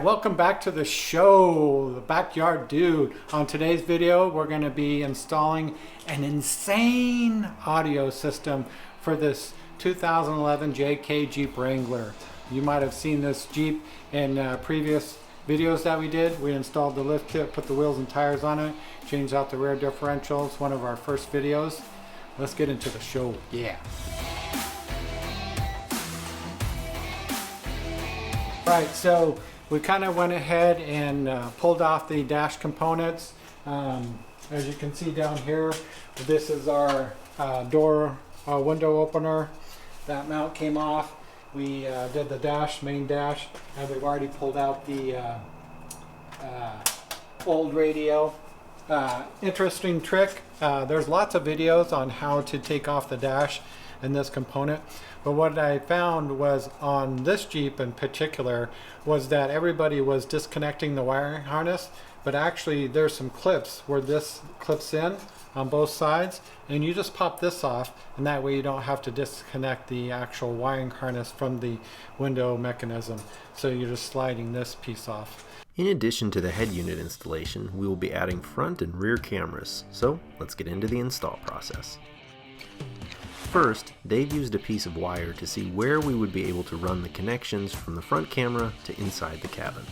welcome back to the show, the Backyard Dude. On today's video, we're going to be installing an insane audio system for this 2011 JK Jeep Wrangler. You might have seen this Jeep in previous videos that we did. We installed the lift kit, put the wheels and tires on it, changed out the rear differentials, one of our first videos. Let's get into the show. Yeah. Right, so we kind of went ahead and pulled off the dash components. As you can see down here, this is our window opener. That mount came off. We did the dash, main dash, and we've already pulled out the old radio. Interesting trick. There's lots of videos on how to take off the dash in this component. But what I found was on this Jeep in particular was that everybody was disconnecting the wiring harness, but actually there's some clips where this clips in on both sides, and you just pop this off, and that way you don't have to disconnect the actual wiring harness from the window mechanism. So you're just sliding this piece off. In addition to the head unit installation, we will be adding front and rear cameras, so let's get into the install process. First, Dave used a piece of wire to see where we would be able to run the connections from the front camera to inside the cabin.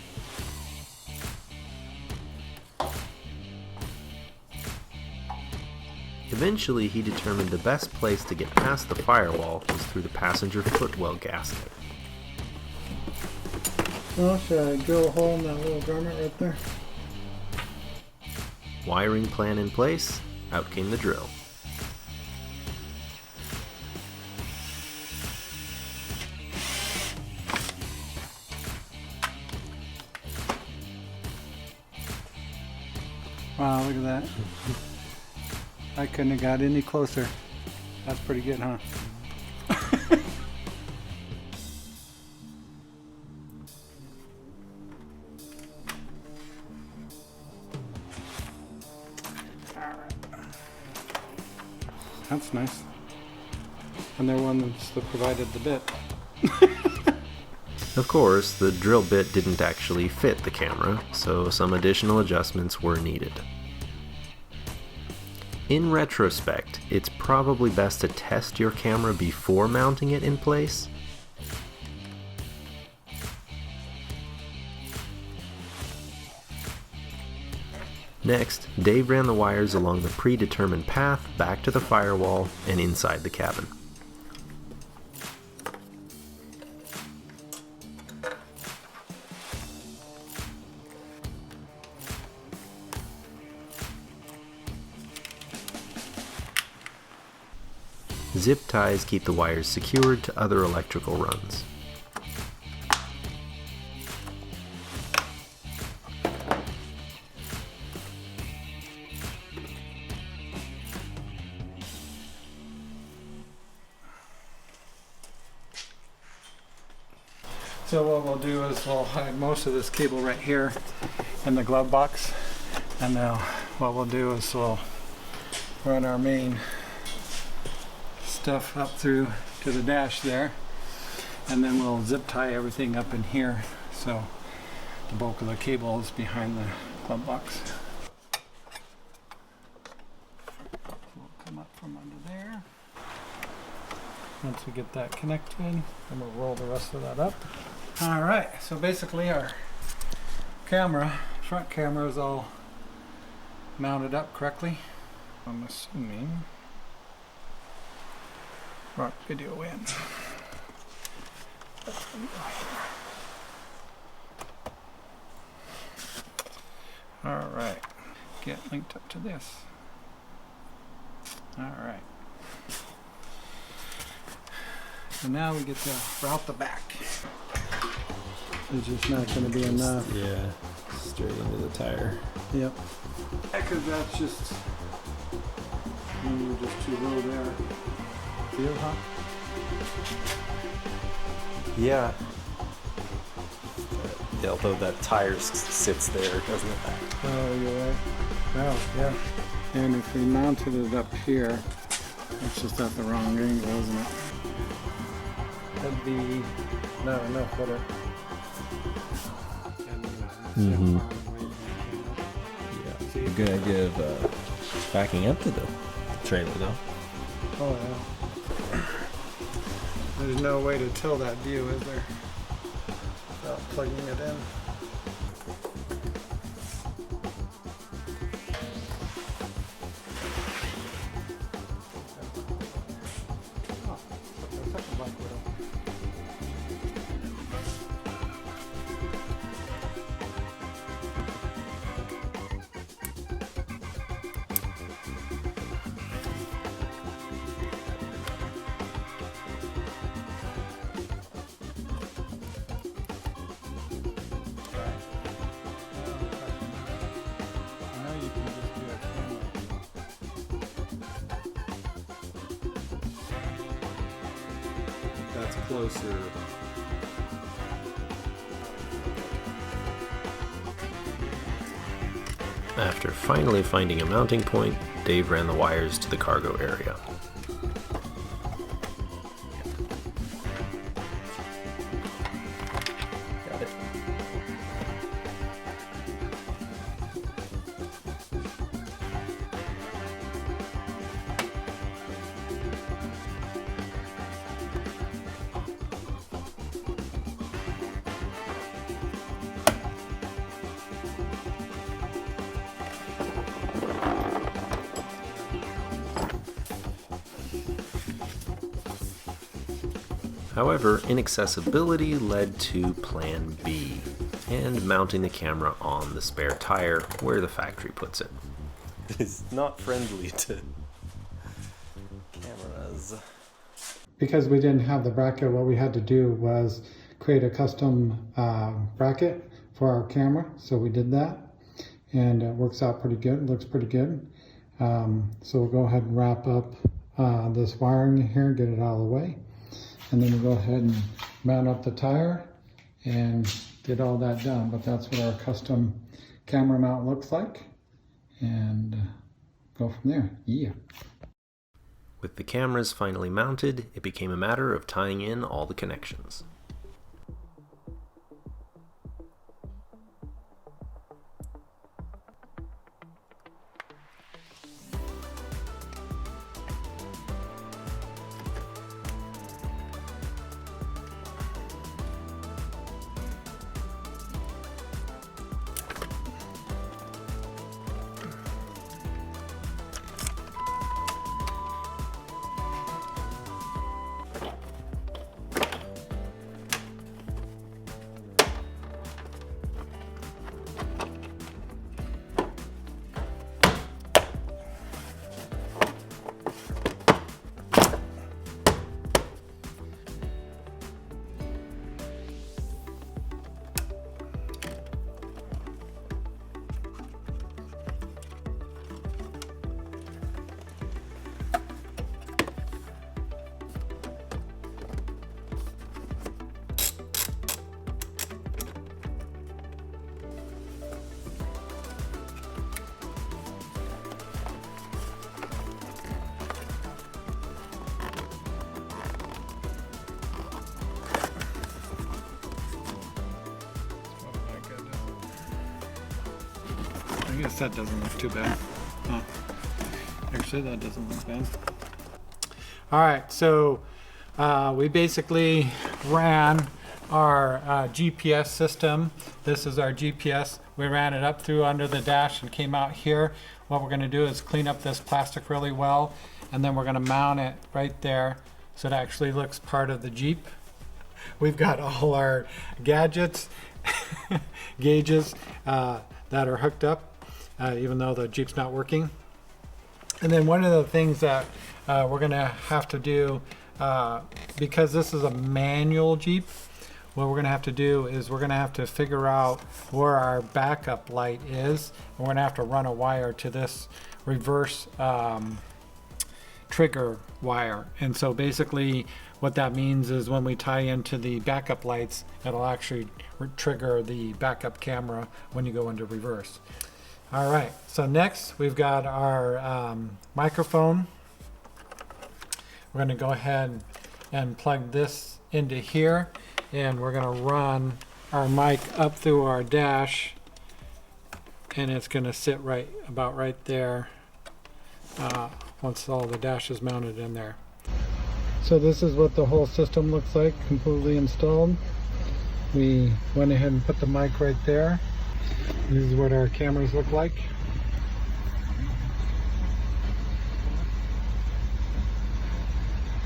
Eventually, he determined the best place to get past the firewall was through the passenger footwell gasket. Well, should I drill a hole in that little garment right there? Wiring plan in place, out came the drill. Wow, look at that. I couldn't have got any closer. That's pretty good, huh? That's nice. And they're ones that provided the bit. Of course, the drill bit didn't actually fit the camera, so some additional adjustments were needed. In retrospect, it's probably best to test your camera before mounting it in place. Next, Dave ran the wires along the predetermined path back to the firewall and inside the cabin. Zip ties keep the wires secured to other electrical runs. So what we'll do is we'll hide most of this cable right here in the glove box, and now what we'll do is we'll run our main stuff up through to the dash there, and then we'll zip tie everything up in here, so the bulk of the cable is behind the glove box. We'll come up from under there. Once we get that connected, then we'll roll the rest of that up. Alright, so basically our front camera is all mounted up correctly. I'm assuming rock video in. Alright, get linked up to this. Alright. So now we get to route the back. It's just not going to be enough. Yeah, straight into the tire. Yep. Because that's just, just too low there. Feel, huh? Yeah. Although that tire sits there, doesn't it? Oh, you're right. Well, yeah. And if we mounted it up here, it's just at the wrong angle, isn't it? That'd be not enough, would it? And See how Mhm. far away you can Yeah. A good idea of backing up to the trailer though. go. Oh yeah. There's no way to tell that view, is there? Without plugging it in. Oh, the second bike wheel. I know you can just do a camera. That's closer. After finally finding a mounting point, Dave ran the wires to the cargo area. Got it. However, inaccessibility led to Plan B, and mounting the camera on the spare tire where the factory puts it. It's not friendly to cameras. Because we didn't have the bracket, what we had to do was create a custom bracket for our camera. So we did that, and it works out pretty good. It looks pretty good. So we'll go ahead and wrap up this wiring here, get it out of the way. And then we'll go ahead and mount up the tire and get all that done. But that's what our custom camera mount looks like. And go from there. Yeah. With the cameras finally mounted, it became a matter of tying in all the connections. I guess that doesn't look too bad. Huh. Actually, that doesn't look bad. All right, so we basically ran our GPS system. This is our GPS. We ran it up through under the dash and came out here. What we're going to do is clean up this plastic really well, and then we're going to mount it right there so it actually looks part of the Jeep. We've got all our gadgets, gauges that are hooked up, even though the Jeep's not working. And then one of the things that we're going to have to do, because this is a manual Jeep, what we're going to have to do is we're going to have to figure out where our backup light is. We're going to have to run a wire to this reverse trigger wire. And so basically what that means is when we tie into the backup lights, it'll actually trigger the backup camera when you go into reverse. All right, so next we've got our microphone. We're going to go ahead and plug this into here, and we're going to run our mic up through our dash and it's going to sit about right there once all the dash is mounted in there. So this is what the whole system looks like, completely installed. We went ahead and put the mic right there. This is what our cameras look like.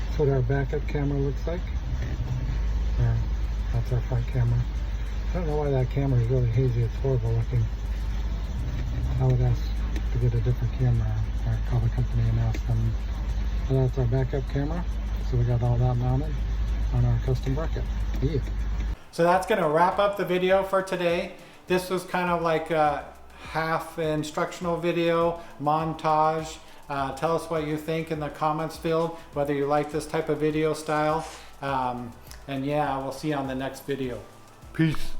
That's what our backup camera looks like. That's our front camera. I don't know why that camera is really hazy. It's horrible looking. I would ask to get a different camera, or call the company and ask them. And that's our backup camera. So we got all that mounted on our custom bracket. Yeah. So that's going to wrap up the video for today. This was kind of like a half instructional video, montage. Tell us what you think in the comments field, whether you like this type of video style. And yeah, we'll see you on the next video. Peace.